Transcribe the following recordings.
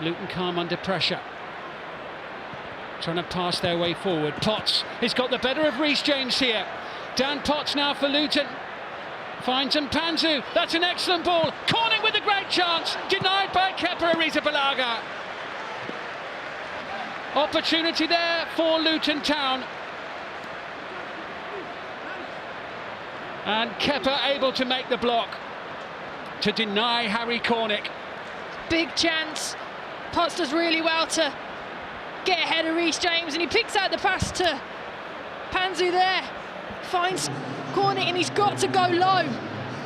Luton calm under pressure. Trying to pass their way forward. Potts has got the better of Reece James here. Dan Potts now for Luton. Finds Mpanzu. That's an excellent ball. Corning with a great chance. Denied by Kepa Arrizabalaga. Opportunity there for Luton Town. And Kepa able to make the block to deny Harry Cornick. Big chance. Potts does really well to get ahead of Reece James, and he picks out the pass to Mpanzu there. Finds Cornick, and he's got to go low.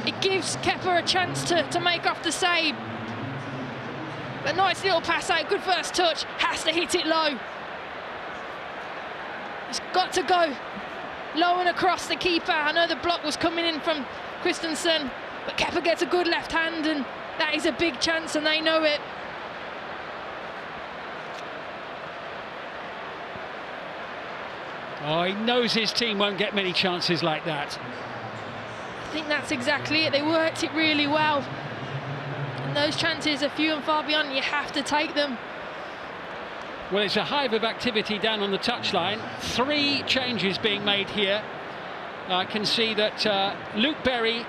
It gives Kepa a chance to make off the save. But nice little pass out, good first touch, has to hit it low. He's got to go low and across the keeper. I know the block was coming in from Christensen, but Kepa gets a good left hand, and that is a big chance, and they know it. Oh, he knows his team won't get many chances like that. I think that's exactly it. They worked it really well. And those chances are few and far beyond. You have to take them. Well, it's a hive of activity down on the touchline. 3 changes being made here. I can see that Luke Berry,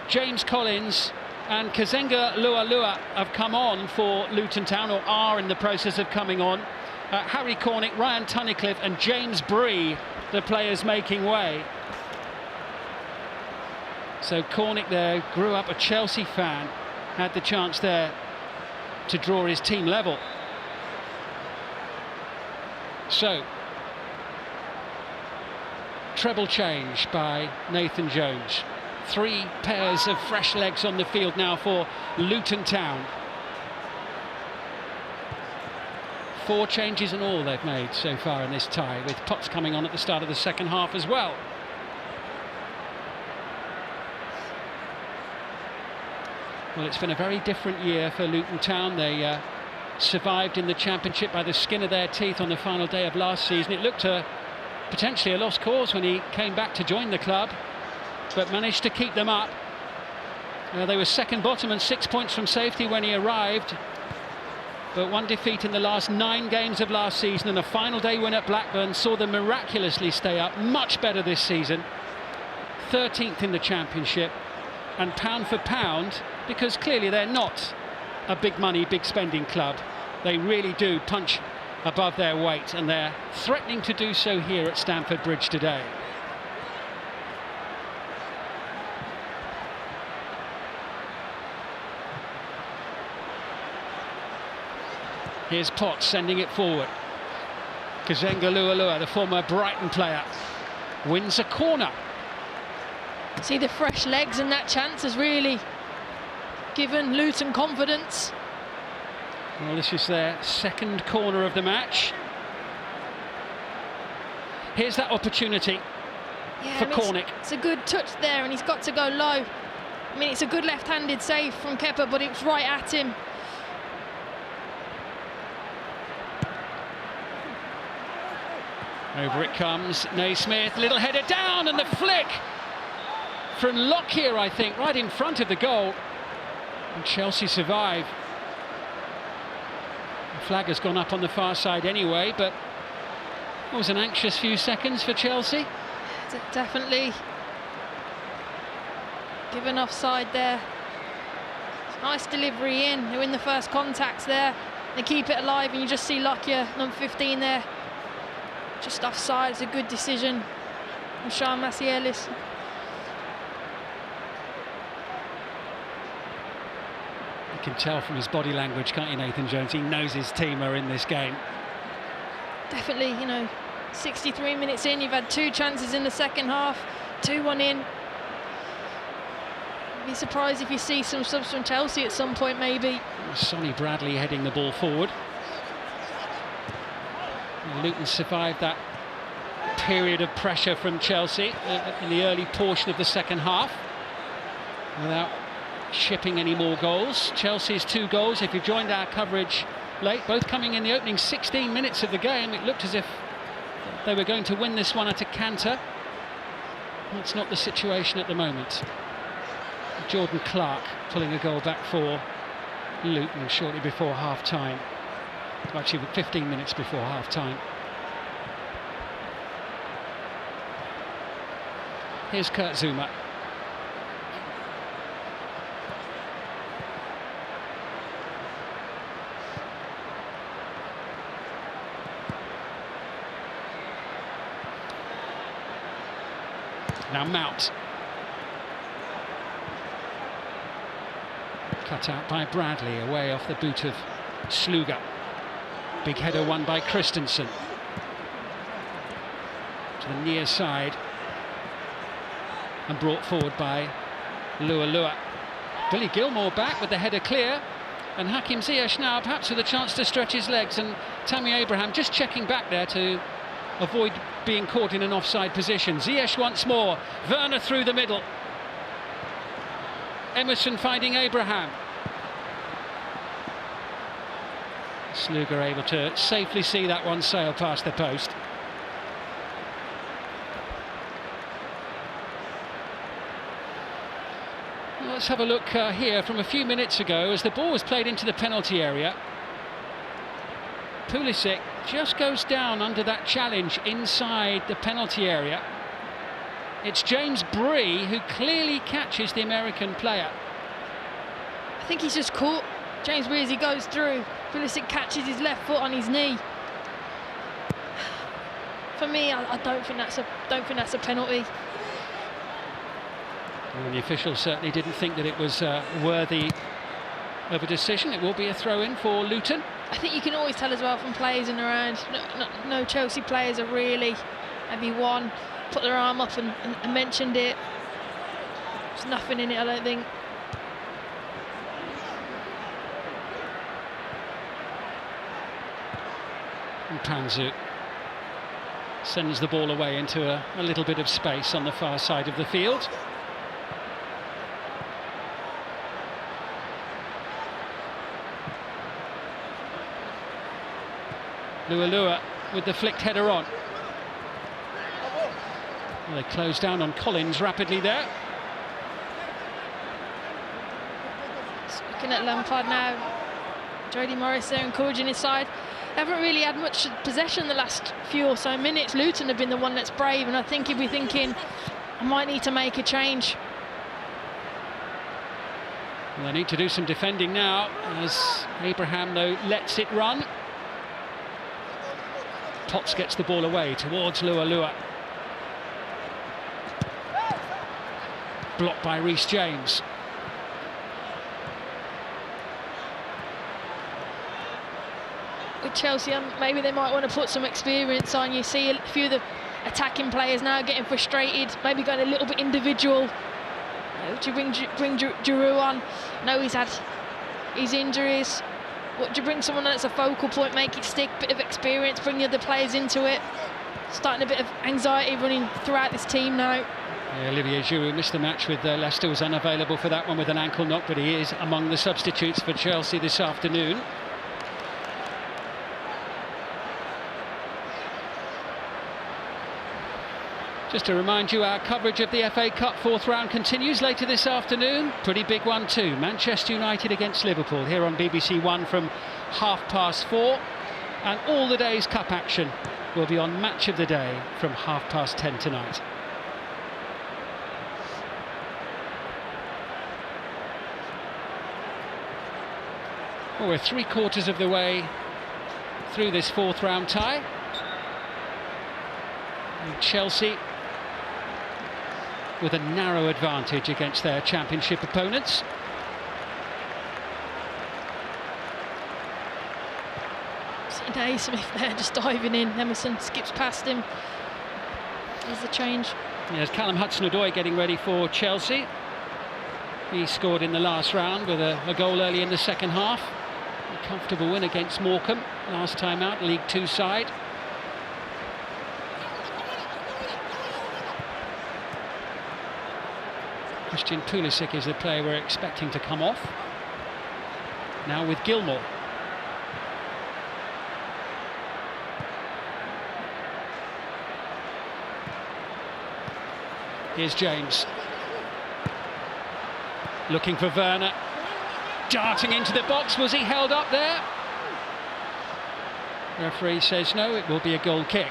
James Collins and Kazenga Lualua have come on for Luton Town, or are in the process of coming on. Harry Cornick, Ryan Tunnicliffe and James Bree, the players making way. So Cornick there grew up a Chelsea fan, had the chance there to draw his team level. So, treble change by Nathan Jones. 3 pairs of fresh legs on the field now for Luton Town. 4 changes in all they've made so far in this tie, with Potts coming on at the start of the second half as well. Well, it's been a very different year for Luton Town. They survived in the Championship by the skin of their teeth on the final day of last season. It looked potentially a lost cause when he came back to join the club, but managed to keep them up. They were second bottom and 6 points from safety when he arrived. But 1 defeat in the last 9 games of last season, and a final day win at Blackburn saw them miraculously stay up. Much better this season. 13th in the Championship, and pound for pound, because clearly they're not a big money, big spending club. They really do punch above their weight, and they're threatening to do so here at Stamford Bridge today. Here's Potts sending it forward. Kazenga Lualua, the former Brighton player, wins a corner. See, the fresh legs and that chance has really given Luton confidence. Well, this is their second corner of the match. Here's that opportunity for Cornick. It's a good touch there, and he's got to go low. I mean, it's a good left-handed save from Kepa, but it was right at him. Over it comes, Naismith, little header down, and the flick from Lockyer, I think, right in front of the goal. And Chelsea survive. The flag has gone up on the far side anyway, but it was an anxious few seconds for Chelsea. Definitely given offside there. Nice delivery in. They win the first contacts there. They keep it alive, and you just see Lockyer, number 15 there, just offside. It's a good decision from Sean Macielis. You can tell from his body language, can't you, Nathan Jones? He knows his team are in this game. Definitely, you know, 63 minutes in, you've had 2 chances in the second half, 2-1 in. I'd be surprised if you see some subs from Chelsea at some point, maybe. Sonny Bradley heading the ball forward. Luton survived that period of pressure from Chelsea in the early portion of the second half without shipping any more goals. Chelsea's 2 goals, if you've joined our coverage late, both coming in the opening 16 minutes of the game. It looked as if they were going to win this one at a canter. That's not the situation at the moment. Jordan Clark pulling a goal back for Luton shortly before half-time. Actually, 15 minutes before half-time. Here's Kurt Zouma. Now Mount. Cut out by Bradley, away off the boot of Sluga. Big header won by Christensen. To the near side. And brought forward by Lua. Billy Gilmore back with the header clear. And Hakim Ziyech now perhaps with a chance to stretch his legs. And Tammy Abraham just checking back there to avoid being caught in an offside position. Ziyech once more. Werner through the middle. Emerson finding Abraham. Sluga able to safely see that one sail past the post. Well, let's have a look here from a few minutes ago as the ball was played into the penalty area. Pulisic just goes down under that challenge inside the penalty area. It's James Bree who clearly catches the American player. I think he's just caught James Bree as he goes through. Pulisic catches his left foot on his knee. For me, I don't think that's a penalty. Well, the officials certainly didn't think that it was worthy of a decision. It will be a throw-in for Luton. I think you can always tell as well from players in the round. No Chelsea players are really maybe one put their arm up and mentioned it. There's nothing in it, I don't think. And Panzu sends the ball away into a little bit of space on the far side of the field. Lua with the flicked header on. Well, they close down on Collins rapidly there. Looking at Lampard now, Jody Morris there encouraging his side. They haven't really had much possession the last few or so minutes. Luton have been the one that's brave, and I think he'll be thinking, I might need to make a change. Well, they need to do some defending now, as Abraham, though, lets it run. Potts gets the ball away towards Lua. Blocked by Reece James. With Chelsea, maybe they might want to put some experience on. You see a few of the attacking players now getting frustrated, maybe going a little bit individual. Do you bring Giroud on? No, he's had his injuries. What do you bring someone that's a focal point, make it stick, bit of experience, bring the other players into it. Starting a bit of anxiety running throughout this team now. Yeah, Olivier Giroud missed the match with Leicester, was unavailable for that one with an ankle knock, but he is among the substitutes for Chelsea this afternoon. Just to remind you, our coverage of the FA Cup fourth round continues later this afternoon. Pretty big one too. Manchester United against Liverpool here on BBC One from 4:30. And all the day's cup action will be on Match of the Day from 10:30 tonight. Well, we're 3/4 of the way through this fourth round tie. And Chelsea with a narrow advantage against their championship opponents. See Naismith there just diving in. Emerson skips past him. There's the change. There's Callum Hudson-Odoi getting ready for Chelsea. He scored in the last round with a goal early in the second half. A comfortable win against Morecambe last time out, League Two side. Christian Pulisic is the player we're expecting to come off. Now with Gilmore. Here's James. Looking for Werner. Darting into the box. Was he held up there? Referee says no, it will be a goal kick.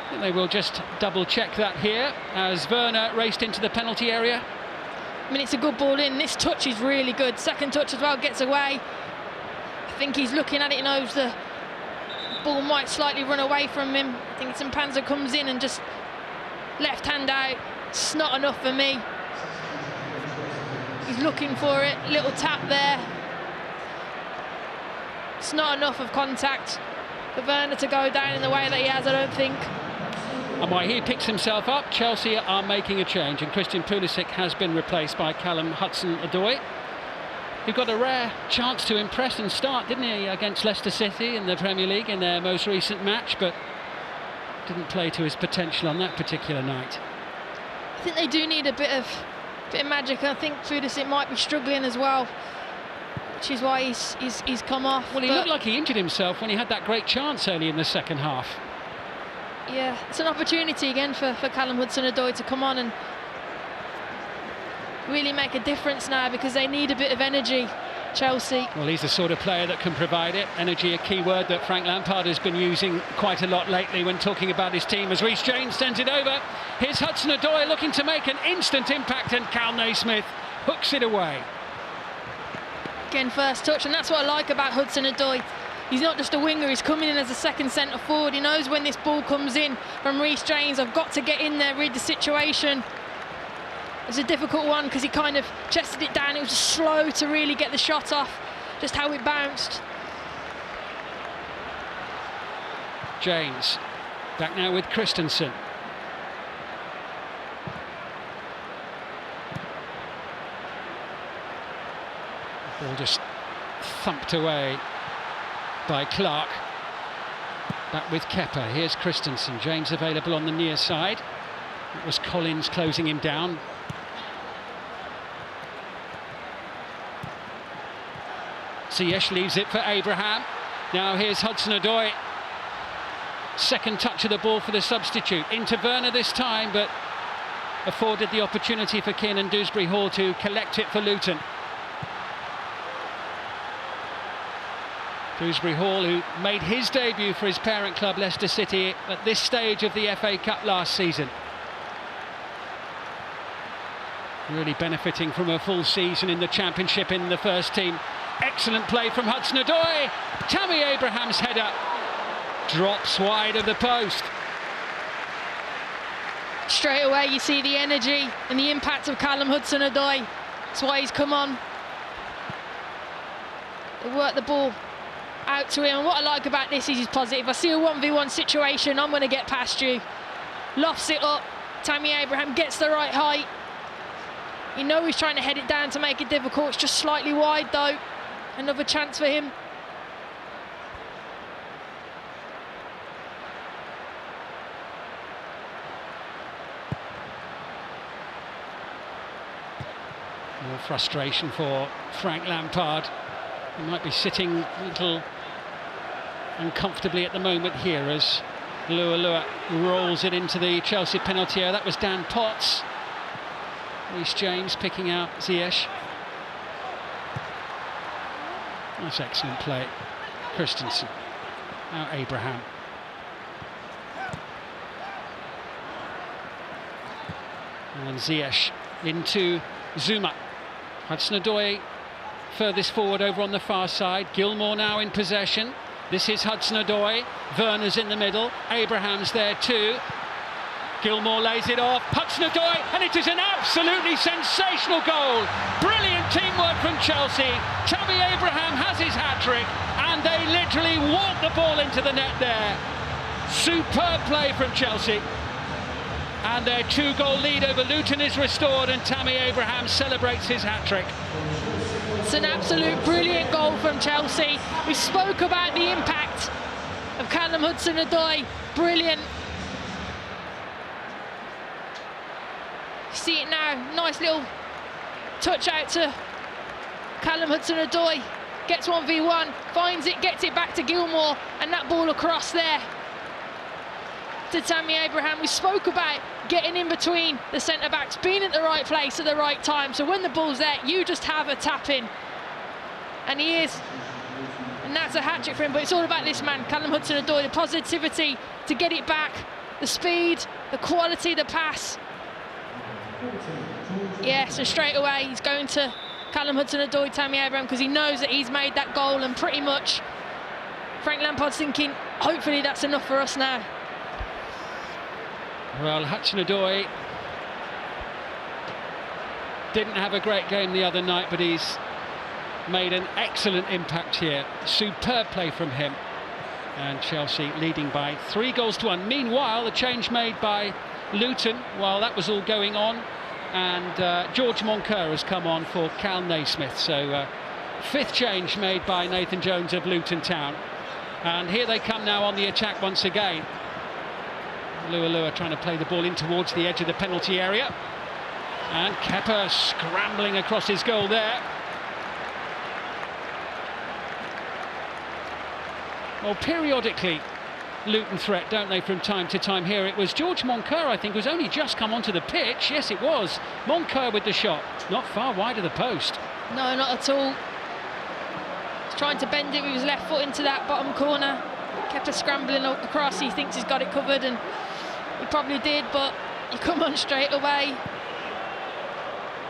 I think they will just double check that here as Werner raced into the penalty area. I mean, it's a good ball in. This touch is really good. Second touch as well, gets away. I think he's looking at it, knows the ball might slightly run away from him. I think Panzer comes in and just left hand out. It's not enough for me. He's looking for it. Little tap there. It's not enough of contact for Werner to go down in the way that he has, I don't think. And while he picks himself up, Chelsea are making a change, and Christian Pulisic has been replaced by Callum Hudson-Odoi, who got a rare chance to impress and start, didn't he, against Leicester City in the Premier League in their most recent match, but didn't play to his potential on that particular night. I think they do need a bit of magic. I think Pulisic might be struggling as well, which is why he's come off. Well, he looked like he injured himself when he had that great chance early in the second half. Yeah, it's an opportunity again for Callum Hudson-Odoi to come on and really make a difference now, because they need a bit of energy, Chelsea. Well, he's the sort of player that can provide it. Energy, a key word that Frank Lampard has been using quite a lot lately when talking about his team, as Reece James sends it over. Here's Hudson-Odoi looking to make an instant impact, and Cal Naismith hooks it away. Again, first touch, and that's what I like about Hudson-Odoi. He's not just a winger, he's coming in as a second centre forward. He knows when this ball comes in from Reece James, I've got to get in there, read the situation. It was a difficult one because he kind of chested it down. It was slow to really get the shot off, just how it bounced. James back now with Christensen. Ball just thumped away by Clark. Back with Kepa. Here's Christensen. James available on the near side. It was Collins closing him down. Ziyech leaves it for Abraham. Now here's Hudson-Odoi. Second touch of the ball for the substitute. Into Werner this time, but afforded the opportunity for Kiernan Dewsbury-Hall to collect it for Luton. Dewsbury-Hall, who made his debut for his parent club Leicester City at this stage of the FA Cup last season. Really benefiting from a full season in the Championship in the first team. Excellent play from Hudson-Odoi. Tammy Abraham's header drops wide of the post. Straight away you see the energy and the impact of Callum Hudson-Odoi. That's why he's come on. They work the ball out to him, and what I like about this is he's positive. I see a 1v1 situation, I'm going to get past you. Lofts it up. Tammy Abraham gets the right height. You know he's trying to head it down to make it difficult. It's just slightly wide though. Another chance for him. More frustration for Frank Lampard. He might be sitting a little uncomfortably at the moment here as Lua rolls it into the Chelsea penalty area. That was Dan Potts. Reece James picking out Ziyech. That's excellent play. Christensen. Now Abraham. And Ziyech into Zuma. Hudson-Odoi furthest forward over on the far side. Gilmour now in possession. This is Hudson-Odoi. Werner's in the middle. Abraham's there too. Gilmour lays it off. Hudson-Odoi, and it is an absolutely sensational goal. Brilliant teamwork from Chelsea. Tammy Abraham has his hat-trick, and they literally walk the ball into the net there. Superb play from Chelsea. And their 2-goal lead over Luton is restored, and Tammy Abraham celebrates his hat-trick. It's an absolute brilliant goal from Chelsea. We spoke about the impact of Callum Hudson-Odoi. Brilliant. See it now, nice little touch out to Callum Hudson-Odoi. Gets 1v1, finds it, gets it back to Gilmour, and that ball across there to Tammy Abraham. We spoke about getting in between the centre-backs, being at the right place at the right time. So when the ball's there, you just have a tap in. And he is And that's a hat-trick for him, but it's all about this man, Callum Hudson-Odoi, the positivity to get it back, the speed, the quality, the pass. Yeah, so straight away he's going to Callum Hudson-Odoi, Tammy Abraham, because he knows that he's made that goal, and pretty much Frank Lampard's thinking, hopefully that's enough for us now. Well, Hudson-Odoi didn't have a great game the other night, but he's made an excellent impact here. Superb play from him, and Chelsea leading by 3-1. Meanwhile, the change made by Luton while that was all going on, and George Moncur has come on for Cal Naismith. So 5th change made by Nathan Jones of Luton Town, and here they come now on the attack once again. Lua trying to play the ball in towards the edge of the penalty area, and Kepa scrambling across his goal there. Well, periodically Luton threat, don't they, from time to time. Here it was George Moncur, I think, who's only just come onto the pitch. Yes, it was Moncur with the shot, not far wide of the post. No, not at all. He's trying to bend it with his left foot into that bottom corner. Kepa scrambling across, he thinks he's got it covered, and he probably did, but you come on straight away.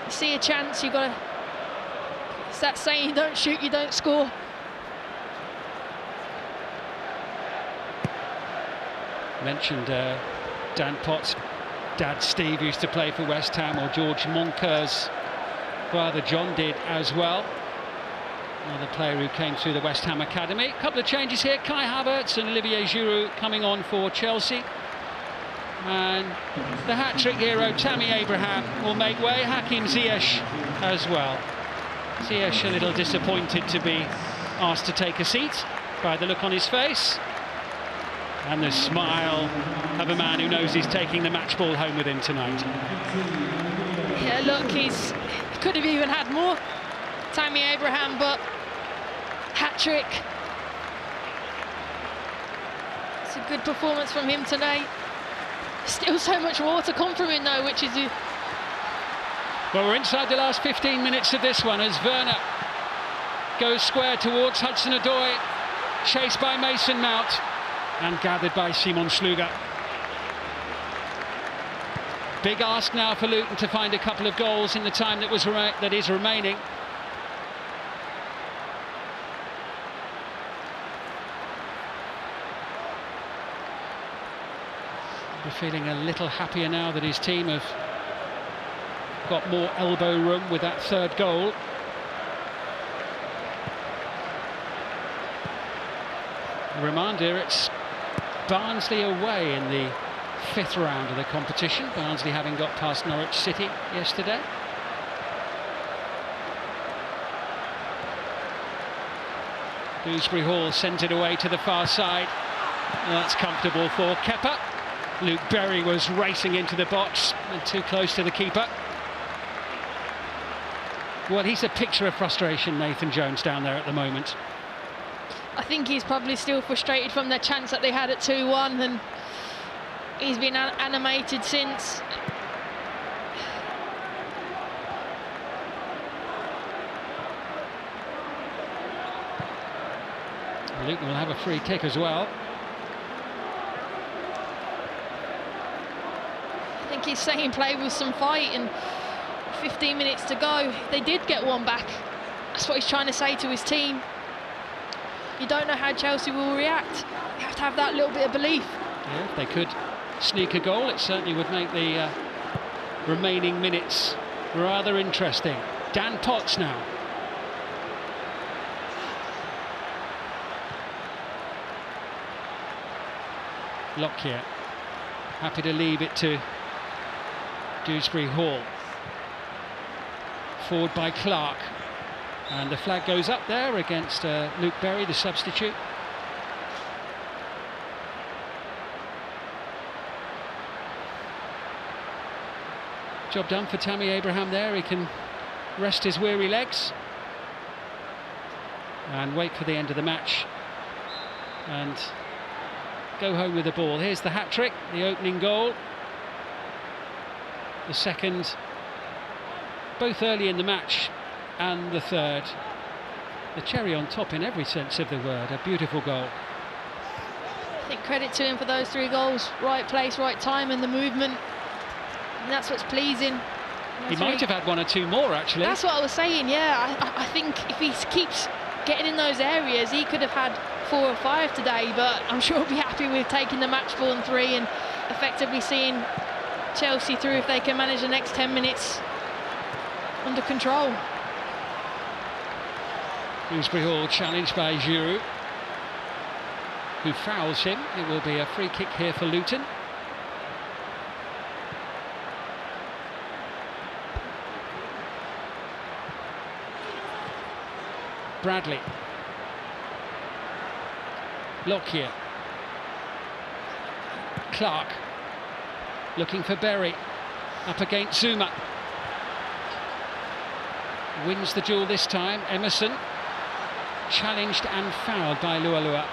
You see a chance, you've got to... It's that saying, you don't shoot, you don't score. Mentioned Dan Potts' dad Steve used to play for West Ham, or George Moncur's father John did as well. Another player who came through the West Ham academy. A couple of changes here, Kai Havertz and Olivier Giroud coming on for Chelsea. And the hat-trick hero Tammy Abraham will make way, Hakim Ziyech as well. Ziyech a little disappointed to be asked to take a seat by the look on his face, and the smile of a man who knows he's taking the match ball home with him tonight. Yeah, look, he could have even had more, Tammy Abraham, but hat-trick. It's a good performance from him tonight. Still so much more to come from him though, which is... Well, we're inside the last 15 minutes of this one as Werner goes square towards Hudson-Odoi, chased by Mason Mount and gathered by Simon Sluga. Big ask now for Luton to find a couple of goals in the time that is remaining. We're feeling a little happier now that his team have got more elbow room with that 3rd goal. A reminder, it's Barnsley away in the 5th round of the competition, Barnsley having got past Norwich City yesterday. Dewsbury Hall sent it away to the far side. That's comfortable for Kepa. Luke Berry was racing into the box and too close to the keeper. Well, he's a picture of frustration, Nathan Jones, down there at the moment. I think he's probably still frustrated from the chance that they had at 2-1, and he's been animated since. Luton will have a free kick as well. I think he's saying play with some fight, and 15 minutes to go. They did get one back. That's what he's trying to say to his team. You don't know how Chelsea will react. You have to have that little bit of belief. Yeah, if they could sneak a goal, it certainly would make the remaining minutes rather interesting. Dan Potts now. Lockyer happy to leave it to Dewsbury Hall. Forward by Clark, and the flag goes up there against Luke Berry, the substitute. Job done for Tammy Abraham there. He can rest his weary legs and wait for the end of the match and go home with the ball. Here's the hat-trick, the opening goal, the second, both early in the match, and the third the cherry on top in every sense of the word. A beautiful goal. I think credit to him for those 3 goals. Right place, right time, and the movement. And that's what's pleasing. He might have had 1 or 2 more, actually. That's what I was saying, yeah. I think if he keeps getting in those areas, he could have had 4 or 5 today, but I'm sure he'll be happy with taking the match ball in 3 and effectively seeing Chelsea through if they can manage the next 10 minutes under control. Dewsbury Hall challenged by Giroud, who fouls him. It will be a free kick here for Luton. Bradley. Lockyer. Clark. Looking for Berry. Up against Zuma. Wins the duel this time. Emerson. Challenged and fouled by Lualua.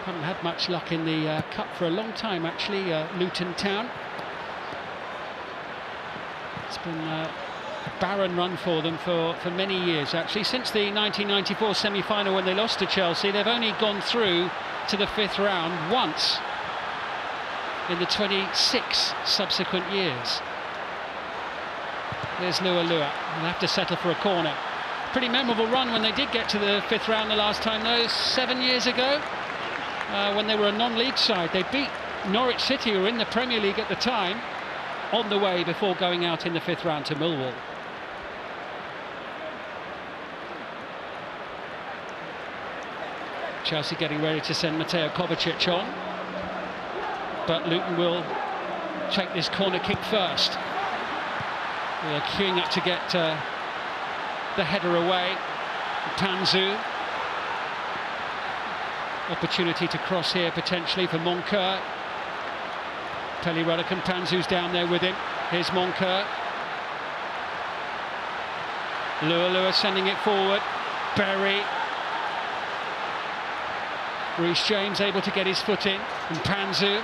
Haven't had much luck in the cup for a long time, actually, Luton Town. It's been a barren run for them for many years, actually. Since the 1994 semi-final when they lost to Chelsea, they've only gone through to the 5th round once in the 26 subsequent years. There's Lualua. They'll have to settle for a corner. Pretty memorable run when they did get to the 5th round the last time, though, 7 years ago. When they were a non-league side. They beat Norwich City, who were in the Premier League at the time, on the way before going out in the 5th round to Millwall. Chelsea getting ready to send Mateo Kovacic on, but Luton will take this corner kick first. They're queuing up to get the header away. Panzu. Opportunity to cross here potentially for Moncur. Pelly Ruddock, Panzu's down there with him. Here's Moncur. Lualua sending it forward. Berry. Reece James able to get his foot in. And Panzu.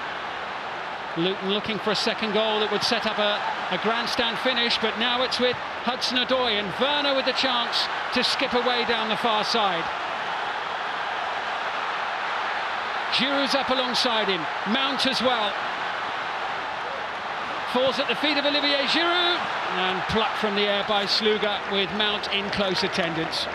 Luton looking for a second goal that would set up a grandstand finish, but now it's with Hudson-Odoi and Werner with the chance to skip away down the far side. Giroud's up alongside him, Mount as well. Falls at the feet of Olivier Giroud and plucked from the air by Sluga with Mount in close attendance.